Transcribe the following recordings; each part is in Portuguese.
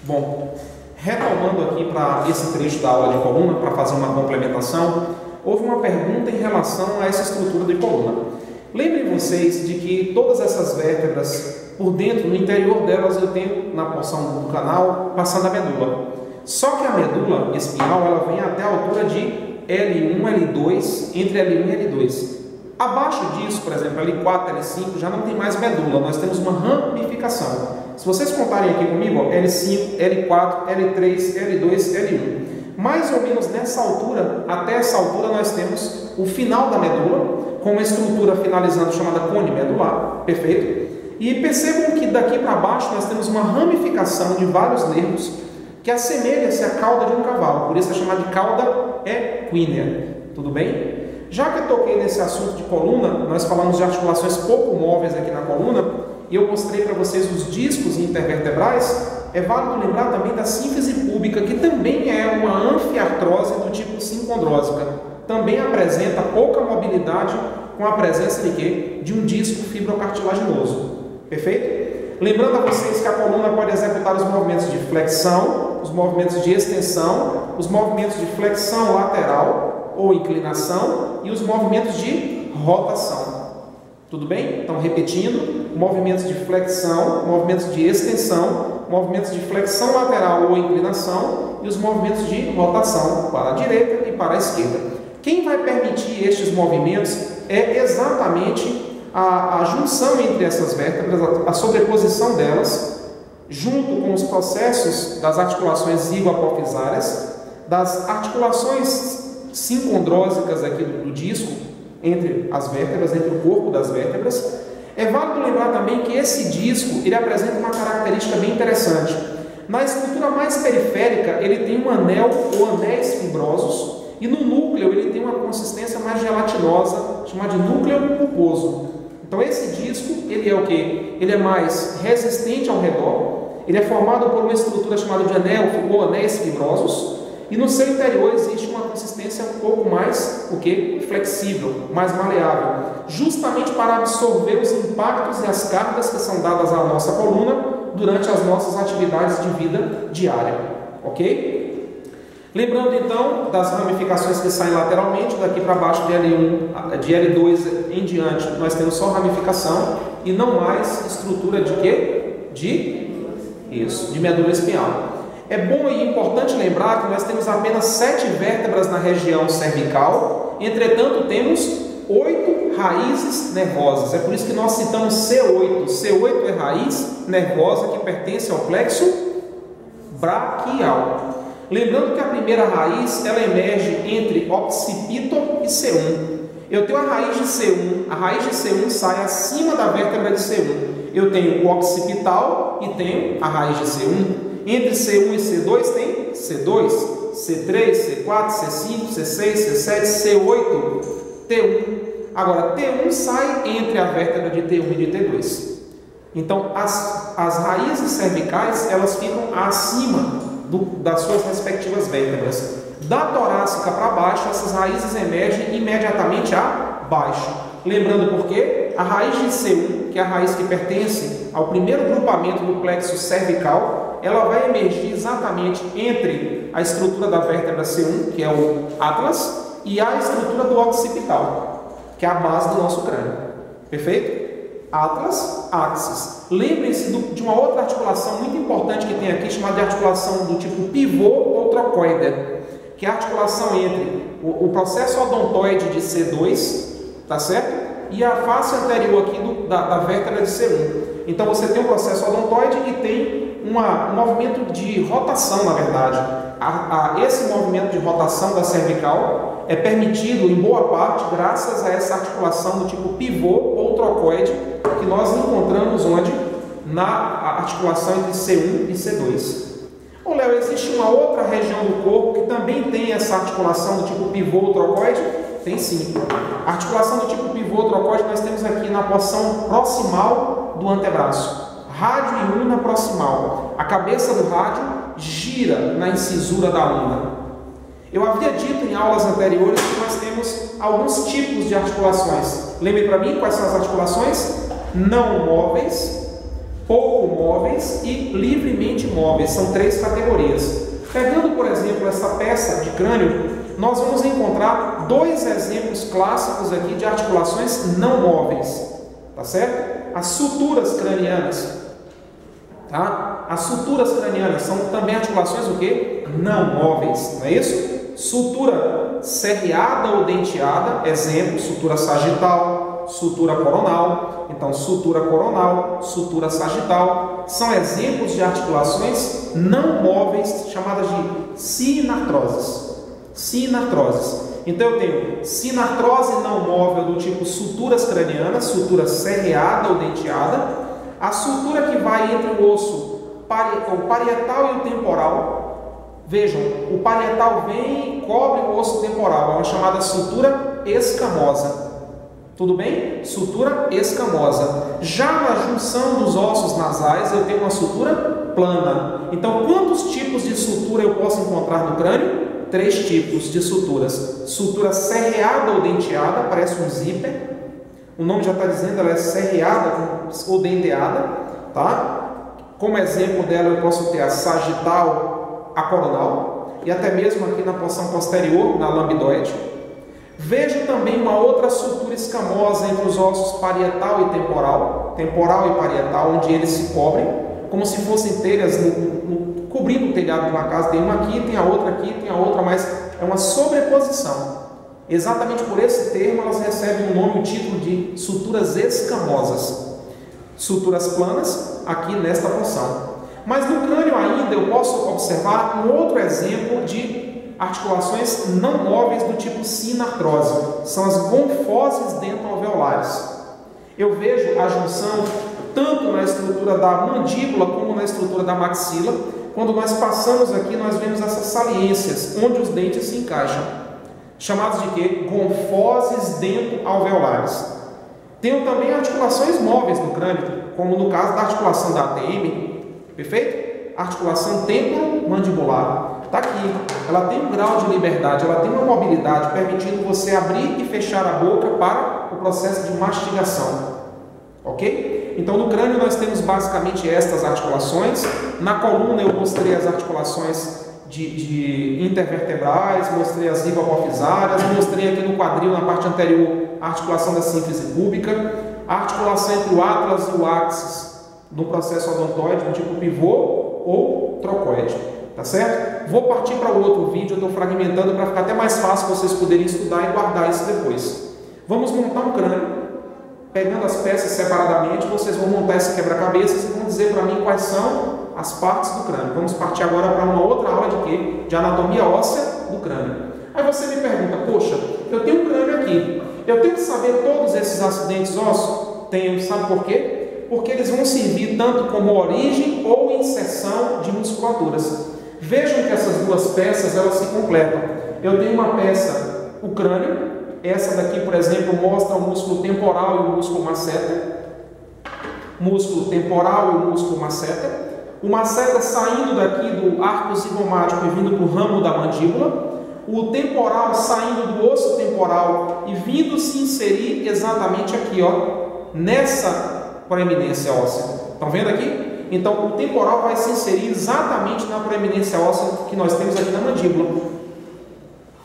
Bom, retomando aqui para esse trecho da aula de coluna, para fazer uma complementação, houve uma pergunta em relação a essa estrutura de coluna. Lembrem vocês de que todas essas vértebras, por dentro, no interior delas, eu tenho na porção do canal, passando a medula. Só que a medula espinhal, ela vem até a altura de L1, L2, entre L1 e L2. Abaixo disso, por exemplo, L4, L5, já não tem mais medula, nós temos uma ramificação. Se vocês contarem aqui comigo, ó, L5, L4, L3, L2, L1. Mais ou menos nessa altura, até essa altura, nós temos o final da medula, com uma estrutura finalizando chamada cone medular, perfeito? E percebam que daqui para baixo nós temos uma ramificação de vários nervos que assemelha-se à cauda de um cavalo, por isso é chamada de cauda equínea, tudo bem? Já que eu toquei nesse assunto de coluna, nós falamos de articulações pouco móveis aqui na coluna, e eu mostrei para vocês os discos intervertebrais, é válido lembrar também da sínfise púbica, que também é uma anfiartrose do tipo sincondrósica. Também apresenta pouca mobilidade com a presença de quê? De um disco fibrocartilaginoso. Perfeito? Lembrando a vocês que a coluna pode executar os movimentos de flexão, os movimentos de extensão, os movimentos de flexão lateral ou inclinação e os movimentos de rotação. Tudo bem? Então, repetindo, movimentos de flexão, movimentos de extensão, movimentos de flexão lateral ou inclinação e os movimentos de rotação para a direita e para a esquerda. Quem vai permitir estes movimentos é exatamente a junção entre essas vértebras, a sobreposição delas, junto com os processos das articulações zigoapofisárias, das articulações sincondrósicas aqui do disco, entre as vértebras, entre o corpo das vértebras. É válido lembrar também que esse disco ele apresenta uma característica bem interessante. Na estrutura mais periférica, ele tem um anel ou anéis fibrosos, e no núcleo ele tem uma consistência mais gelatinosa, chamada de núcleo pulposo. Então esse disco, ele é o quê? Ele é mais resistente ao redor, ele é formado por uma estrutura chamada de anel ou anéis fibrosos, e no seu interior existe uma consistência um pouco mais, o quê? Flexível, mais maleável, justamente para absorver os impactos e as cargas que são dadas à nossa coluna durante as nossas atividades de vida diária, ok? Lembrando então das ramificações que saem lateralmente, daqui para baixo de L1, de L2 em diante, nós temos só ramificação e não mais estrutura de quê? De medula espinhal. É bom e importante lembrar que nós temos apenas 7 vértebras na região cervical, entretanto temos 8 raízes nervosas. É por isso que nós citamos C8. C8 é raiz nervosa que pertence ao plexo braquial. Lembrando que a primeira raiz ela emerge entre occipito e C1. Eu tenho a raiz de C1. A raiz de C1 sai acima da vértebra de C1. Eu tenho o occipital e tenho a raiz de C1. Entre C1 e C2 tem C2, C3, C4, C5, C6, C7, C8, T1. Agora, T1 sai entre a vértebra de T1 e de T2. Então, as raízes cervicais, elas ficam acima das suas respectivas vértebras. Da torácica para baixo, essas raízes emergem imediatamente abaixo. Lembrando por quê? A raiz de C1, que é a raiz que pertence ao primeiro grupamento do plexo cervical, ela vai emergir exatamente entre a estrutura da vértebra C1, que é o atlas, e a estrutura do occipital, que é a base do nosso crânio. Perfeito? Atlas, axis. Lembrem-se de uma outra articulação muito importante que tem aqui, chamada de articulação do tipo pivô ou trocoide, que é a articulação entre o processo odontoide de C2, tá certo? E a face anterior aqui da vértebra de C1. Então você tem um processo odontoide e tem um movimento de rotação, na verdade. Esse movimento de rotação da cervical é permitido, em boa parte, graças a essa articulação do tipo pivô ou trocoide, que nós encontramos onde? Na articulação entre C1 e C2. Ô Léo, existe uma outra região do corpo que também tem essa articulação do tipo pivô ou trocoide? Tem sim. A articulação do tipo pivô ou trocoide nós temos aqui na porção proximal do antebraço. Rádio e ulna proximal. A cabeça do rádio gira na incisura da ulna. Eu havia dito em aulas anteriores que nós temos alguns tipos de articulações. Lembre para mim quais são as articulações? Não móveis, pouco móveis e livremente móveis. São 3 categorias. Pegando, por exemplo, essa peça de crânio, nós vamos encontrar 2 exemplos clássicos aqui de articulações não móveis, tá certo? As suturas cranianas, tá? As suturas cranianas são também articulações o quê? Não móveis, não é isso? Sutura serreada ou denteada, exemplo, sutura sagital, sutura coronal. Então, sutura coronal, sutura sagital, são exemplos de articulações não móveis, chamadas de sinartroses. Sinartroses. Então, eu tenho sinartrose não móvel do tipo suturas cranianas, sutura serreada ou denteada, a sutura que vai entre o osso, o parietal e o temporal. Vejam, o parietal vem e cobre o osso temporal, é uma chamada sutura escamosa. Tudo bem? Sutura escamosa. Já na junção dos ossos nasais, eu tenho uma sutura plana. Então, quantos tipos de sutura eu posso encontrar no crânio? 3 tipos de suturas. Sutura serreada ou denteada, parece um zíper. O nome já está dizendo, ela é serreada ou denteada, tá? Como exemplo dela, eu posso ter a sagital, a coronal, e até mesmo aqui na porção posterior, na lambidoide. Vejo também uma outra sutura escamosa entre os ossos parietal e temporal e parietal, onde eles se cobrem, como se fossem telhas cobrindo o telhado de uma casa. Tem uma aqui, tem a outra aqui, tem a outra, mas é uma sobreposição. Exatamente por esse termo, elas recebem o nome, o título de suturas escamosas. Suturas planas, aqui nesta porção. Mas no crânio ainda eu posso observar um outro exemplo de articulações não móveis do tipo sinartrose. São as gonfoses dentoalveolares. Eu vejo a junção tanto na estrutura da mandíbula como na estrutura da maxila. Quando nós passamos aqui, nós vemos essas saliências, onde os dentes se encaixam. Chamados de quê? Gonfoses dentoalveolares. Tenho também articulações móveis no crânio, como no caso da articulação da ATM. Perfeito? Articulação temporomandibular. Está aqui. Ela tem um grau de liberdade, ela tem uma mobilidade, permitindo você abrir e fechar a boca para o processo de mastigação. Ok? Então, no crânio nós temos basicamente estas articulações. Na coluna eu mostrei as articulações de intervertebrais, mostrei as hipoapofisárias, mostrei aqui no quadril, na parte anterior, a articulação da síntese púbica, a articulação entre o atlas e o axis no processo odontoide, do tipo pivô ou trocoide. Tá certo? Vou partir para o outro vídeo, eu estou fragmentando para ficar até mais fácil vocês poderem estudar e guardar isso depois. Vamos montar um crânio. Pegando as peças separadamente, vocês vão montar esse quebra-cabeças e vão dizer para mim quais são as partes do crânio. Vamos partir agora para uma outra aula de quê? De anatomia óssea do crânio. Aí você me pergunta, poxa, eu tenho um crânio aqui, eu tenho que saber todos esses acidentes ósseos? Tenho, sabe por quê? Porque eles vão servir tanto como origem ou inserção de musculaturas. Vejam que essas duas peças, elas se completam. Eu tenho uma peça, o crânio. Essa daqui, por exemplo, mostra o músculo temporal e o músculo masseter. Músculo temporal e o músculo masseter. O masseter saindo daqui do arco zigomático e vindo para o ramo da mandíbula. O temporal saindo do osso temporal e vindo se inserir exatamente aqui, ó, nessa proeminência óssea. Estão vendo aqui? Então, o temporal vai se inserir exatamente na proeminência óssea que nós temos aqui na mandíbula.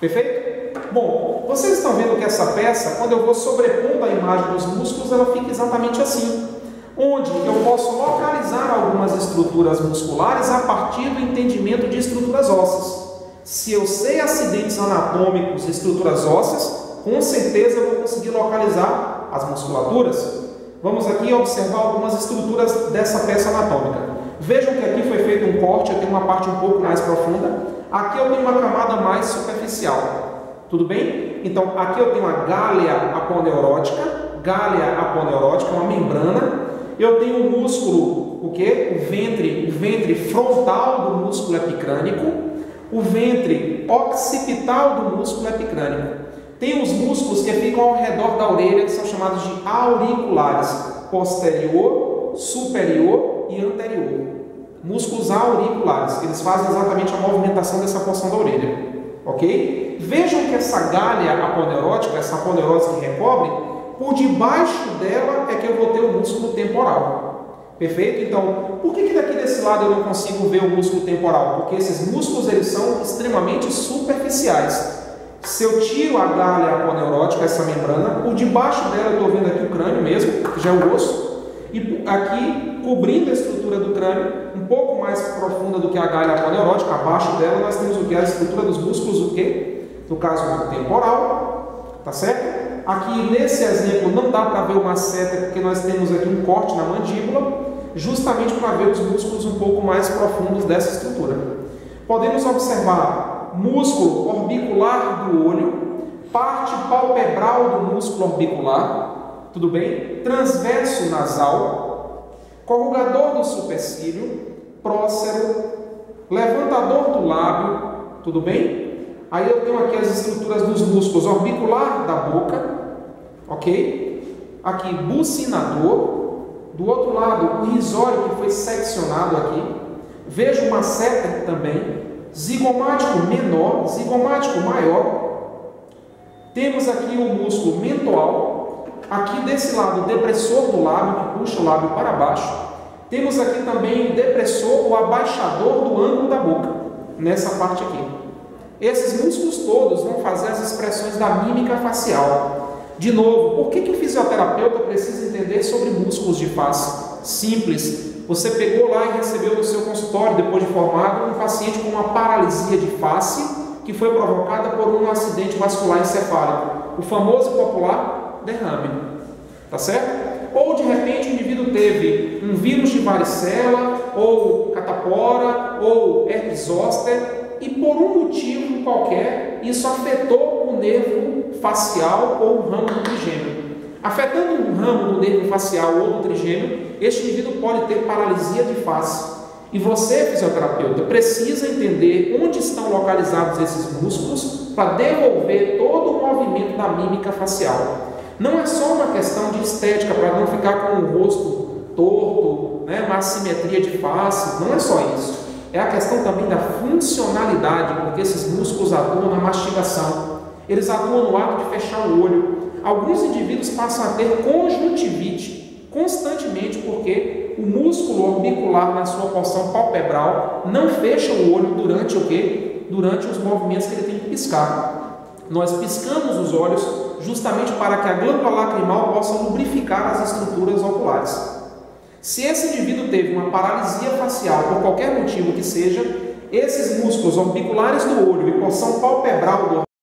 Perfeito? Bom, vocês estão vendo que essa peça, quando eu vou sobrepondo a imagem dos músculos, ela fica exatamente assim. Onde eu posso localizar algumas estruturas musculares a partir do entendimento de estruturas ósseas. Se eu sei acidentes anatômicos e estruturas ósseas, com certeza eu vou conseguir localizar as musculaturas. Vamos aqui observar algumas estruturas dessa peça anatômica. Vejam que aqui foi feito um corte, eu tenho uma parte um pouco mais profunda. Aqui eu tenho uma camada mais superficial. Tudo bem? Então, aqui eu tenho a gália aponeurótica. Gália aponeurótica é uma membrana. Eu tenho o músculo, o quê? O ventre frontal do músculo epicrânico. O ventre occipital do músculo epicrânico. Tem os músculos que ficam ao redor da orelha, que são chamados de auriculares. Posterior, superior e anterior. Músculos auriculares. Eles fazem exatamente a movimentação dessa porção da orelha. Ok? Vejam que essa gália aponeurótica, essa aponeurose que recobre, por debaixo dela é que eu vou ter o músculo temporal. Perfeito? Então, por que daqui desse lado eu não consigo ver o músculo temporal? Porque esses músculos eles são extremamente superficiais. Se eu tiro a galha aponeurótica, essa membrana, por debaixo dela eu estou vendo aqui o crânio mesmo, que já é o osso, e aqui, cobrindo a estrutura do crânio, um pouco mais profunda do que a galha aponeurótica, abaixo dela nós temos o que? A estrutura dos músculos, o quê? No caso do temporal, tá certo? Aqui nesse exemplo não dá para ver uma seta, porque nós temos aqui um corte na mandíbula, justamente para ver os músculos um pouco mais profundos dessa estrutura. Podemos observar músculo orbicular do olho, parte palpebral do músculo orbicular, tudo bem? Transverso nasal, corrugador do supercílio, prócero, levantador do lábio, tudo bem? Aí eu tenho aqui as estruturas dos músculos orbicular da boca, ok? Aqui bucinador, do outro lado o risório que foi seccionado aqui, vejo uma seta também, zigomático menor, zigomático maior, temos aqui o músculo mentoal, aqui desse lado o depressor do lábio, que puxa o lábio para baixo, temos aqui também o depressor, o abaixador do ângulo da boca, nessa parte aqui. Esses músculos todos vão fazer as expressões da mímica facial. De novo, por que o fisioterapeuta precisa entender sobre músculos de face? Simples. Você pegou lá e recebeu no seu consultório, depois de formado, um paciente com uma paralisia de face que foi provocada por um acidente vascular encefálico. O famoso e popular derrame. Tá certo? Ou de repente o indivíduo teve um vírus de varicela, ou catapora, ou herpes zoster, e por um motivo qualquer, isso afetou o nervo facial ou o ramo do trigêmeo. Afetando um ramo do nervo facial ou do trigêmeo, este indivíduo pode ter paralisia de face. E você, fisioterapeuta, precisa entender onde estão localizados esses músculos para devolver todo o movimento da mímica facial. Não é só uma questão de estética, para não ficar com o rosto torto, uma assimetria de face, não é só isso. É a questão também da funcionalidade, porque esses músculos atuam na mastigação. Eles atuam no ato de fechar o olho. Alguns indivíduos passam a ter conjuntivite constantemente porque o músculo orbicular na sua porção palpebral não fecha o olho durante o quê? Durante os movimentos que ele tem que piscar. Nós piscamos os olhos justamente para que a glândula lacrimal possa lubrificar as estruturas oculares. Se esse indivíduo teve uma paralisia facial por qualquer motivo que seja, esses músculos orbiculares do olho e porção palpebral do